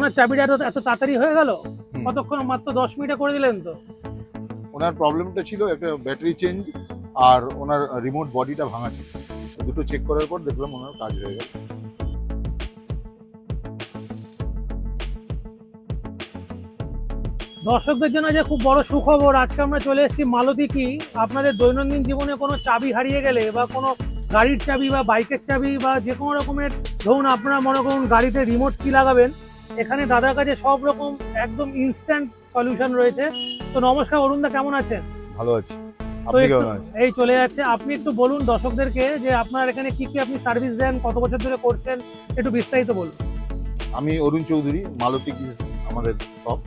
ওনার চাবিটা এত তাড়াতাড়ি হয়ে গেল? কতক্ষণ? মাত্র 10 মিনিটে করে দিলেন তো। ওনার প্রবলেমটা ছিল একটা ব্যাটারি চেঞ্জ আর ওনার রিমোট বডিটা ভাঙা ছিল, দুটো চেক করার পর দেখলাম ওনার কাজ হয়ে গেল। দর্শকদের জন্য যে খুব বড় সুখবর, আজকে আমরা চলে এসেছি মালতী কি। আপনাদের দৈনন্দিন জীবনে কোনো চাবি হারিয়ে গেলে বা কোনো গাড়ির চাবি বা বাইকের চাবি বা যে কোনো রকমের, ধরুন আপনারা মনে করুন গাড়িতে রিমোট কি লাগাবেন, এখানে দাদার কাছে সব রকম একদম ইনস্ট্যান্ট সলিউশন রয়েছে। তো নমস্কার অরুণদা, কেমন আছেন? ভালো আছি, তো আপনি কেমন আছেন? এই চলে যাচ্ছে। আপনি একটু বলুন দর্শকদেরকে যে আপনার এখানে কি কি আপনি সার্ভিস দেন, কত বছর ধরে করছেন, একটু বিস্তারিত বলুন। আমি অরুণ চৌধুরী, মালতী কি আমাদের সব।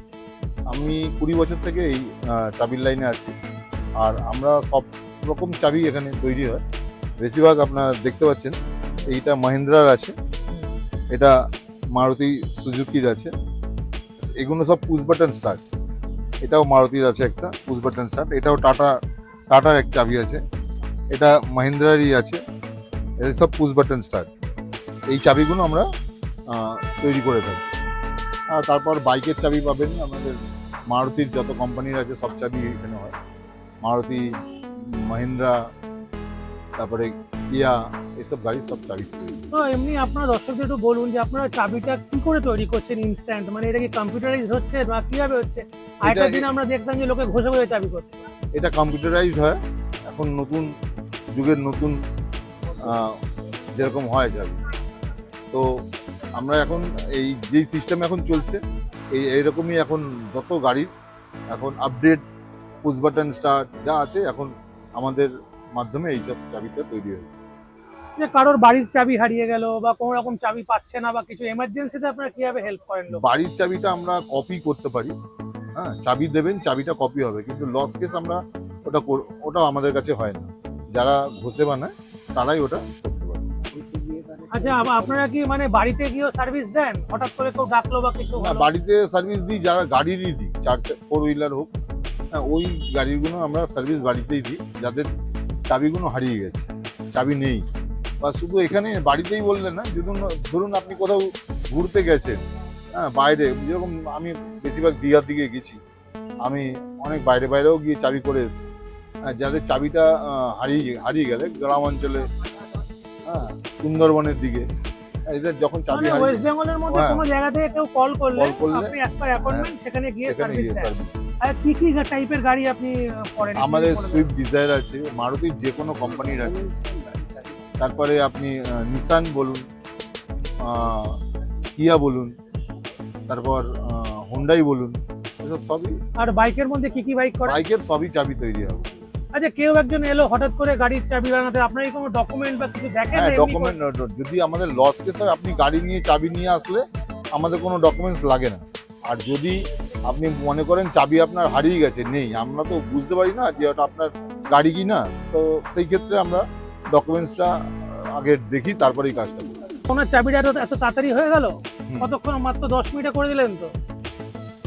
আমি 20 বছর থেকে এই চাবির লাইনে আছি। আর আমরা সব রকম চাবি এখানে তৈরি হয়। বেশিরভাগ আপনারা দেখতে পাচ্ছেন, এইটা মহিন্দ্রার আছে, এটা মারুতি সুজুকির আছে, এগুলো সব পুশ বাটন স্টার্ট। এটাও মারুতির আছে একটা পুশ বাটন স্টার্ট, এটাও টাটার এক চাবি আছে, এটা মহিন্দ্রারই আছে, এই সব পুশ বাটন স্টার্ট। এই চাবিগুলো আমরা তৈরি করে থাকি। আর তারপর বাইকের চাবি পাবেন, আমাদের মারুতির যত কোম্পানির আছে সব চাবি এখানে হয়। মারুতি, মহিন্দ্রা, তারপরে কিয়া, এইসব গাড়ির সব চাবি তৈরি। তো এমনি আপনারা দর্শকদের একটু বলুন যে আপনারা চাবিটা কি করে তৈরি করছেন ইনস্ট্যান্ট, মানে এটা কি কম্পিউটারাইজ হচ্ছে বা কিভাবে হচ্ছে? আগের দিন আমরা দেখতাম যে লোকে ঘষে ঘষে চাবি করতো। এটা কম্পিউটারাইজড হয়, এখন নতুন যুগের নতুন যেরকম হয় চাবি। তো আমরা এখন এই যেই সিস্টেম এখন চলছে, এইরকমই এখন যত গাড়ির এখন আপডেট পুশ বাটন স্টার্ট যা আছে, এখন আমাদের মাধ্যমে এইসব চাবিটা তৈরি হয়েছে। যে কারোর বাড়ির চাবি হারিয়ে গেল বা কোনো রকম চাবি পাচ্ছে না বা কিছু এমার্জেন্সিতে আপনারা কিভাবে হেল্প করেন লোক? বাড়ির চাবিটা আমরা কপি করতে পারি, হ্যাঁ, চাবি দেবেন, চাবিটা কপি হবে, কিন্তু লস কেস আমরা ওটা আমাদের কাছে হয় না। যারা ঘষে বানায় তারাই ওটা করতে পারে। আচ্ছা, আপনারা কি মানে বাড়িতে গিয়েও সার্ভিস দেন? হঠাৎ করে কেউ ডাকলো বা কিছু না, হলো? বাড়িতে সার্ভিস দিই, যারা গাড়িরই দিই, 4 হুইলার হোক, হ্যাঁ, ওই গাড়িগুলো আমরা সার্ভিস বাড়িতেই দিই, যাদের চাবিগুলো হারিয়ে গেছে, চাবি নেই, বা শুধু এখানে বাড়িতেই বললেন না, ধরুন আপনি কোথাও ঘুরতে গেছেন, হ্যাঁ, বাইরে, যেরকম আমি বেশিরভাগ দীঘার দিকে গেছি, আমি অনেক বাইরেও গিয়ে চাবি করে এসেছি। হ্যাঁ, যাদের চাবিটা হারিয়ে গেলে গ্রাম অঞ্চলে, হ্যাঁ, সুন্দরবনের দিকে, এদের যখন চাবি মানে ওয়েস্ট বেঙ্গলের মধ্যে হ্যাঁ, কোনো জায়গা থেকে কেউ কল করলে করলে, আপনি অ্যাজ পার অ্যাপয়েন্টমেন্ট সেখানে গিয়ে সেখানে সার্ভিস গিয়ে দেন। সার্ভিস। আর কি কি টাইপের গাড়ি আপনি করেন? আমাদের সুইফট ডিজায়ার আছে, মারুতির যে কোনো কোম্পানির আছে, তারপরে আপনি নিসান বলুন, কিয়া বলুন, তারপর হোন্ডাই বলুন, এসব সবই। আর বাইকের মধ্যে কি কি বাইক করেন? বাইকের সবই চাবি তৈরি হবে। আচ্ছা, কেউ একজন এলো হঠাৎ করে গাড়ির চাবি বানাতে, আপনার কি কোনো ডকুমেন্ট বা কিছু দেখেন? হ্যাঁ, এমনি ডকুমেন্ট, যদি আমাদের লস কেস হয়, আপনি গাড়ি নিয়ে চাবি নিয়ে আসলে আমাদের কোনো ডকুমেন্টস লাগে না। আর যদি আপনি মনে করেন চাবি আপনার হারিয়ে গেছে, নেই, আমরা তো বুঝতে পারি না যে ওটা আপনার গাড়ি কি না, তো সেই ক্ষেত্রে আমরা ডকুমেন্টসটা আগে দেখি, তারপরেই কাজটা করি। ওনার চাবিটা এত তাড়াতাড়ি হয়ে গেল? কতক্ষণ? মাত্র 10 মিনিটে করে দিলেন তো।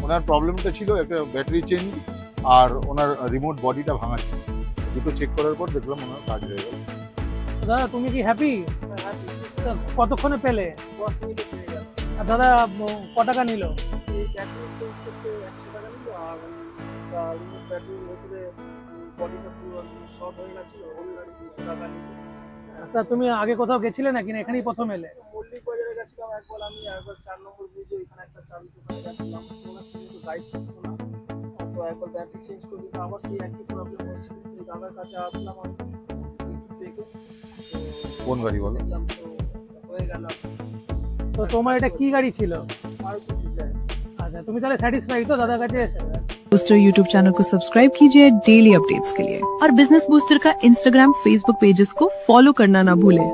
ওনার প্রবলেমটা ছিল একটা ব্যাটারি চেঞ্জ আর ওনার রিমোট বডিটা ভাঙা ছিল, দুটো চেক করার পর দেখলাম ওনার কাজ হয়ে গেল। দাদা, তুমি কি হ্যাপি? কতক্ষণে পেলে? 10 মিনিটে পেয়ে গেল। আর দাদা ক টাকা নিল? এই ব্যাটারি চেঞ্জ করতে 100 টাকা নিল, আর রিমোট ব্যাটারির ভেতরে বডিটা পুরো শর্ট হয়ে গেছিল, ওই গাড়ি 200 টাকা নিল। তা তুমি আগে কোথাও গেছিলে নাকি, না এখানেই প্রথম এলে? মল্লিক বাজারে গেছিলাম একবার, আমি একবার 4 নম্বর ব্রিজে এখানে একটা চাবি দোকানে গেছিলাম, ওনার কিন্তু গাইড থাকতো না, তো একবার ব্যাটারি চেঞ্জ করে দিতে আবার সেই একই প্রবলেম হচ্ছিল। এই দাদার কাছে আসলাম আমি থেকে, কোন গাড়ি বলো? দেখলাম তো হয়ে গেল। তো তোমার এটা কি গাড়ি ছিল? মারুতি ডিজায়ার। আচ্ছা, তুমি তাহলে স্যাটিসফাইড তো দাদার কাছে এসে? बूस्टर यूट्यूब चैनल को सब्सक्राइब कीजिए डेली अपडेट्स के लिए और बिजनेस बूस्टर का इंस्टाग्राम फेसबुक पेजेस को फॉलो करना ना भूलें।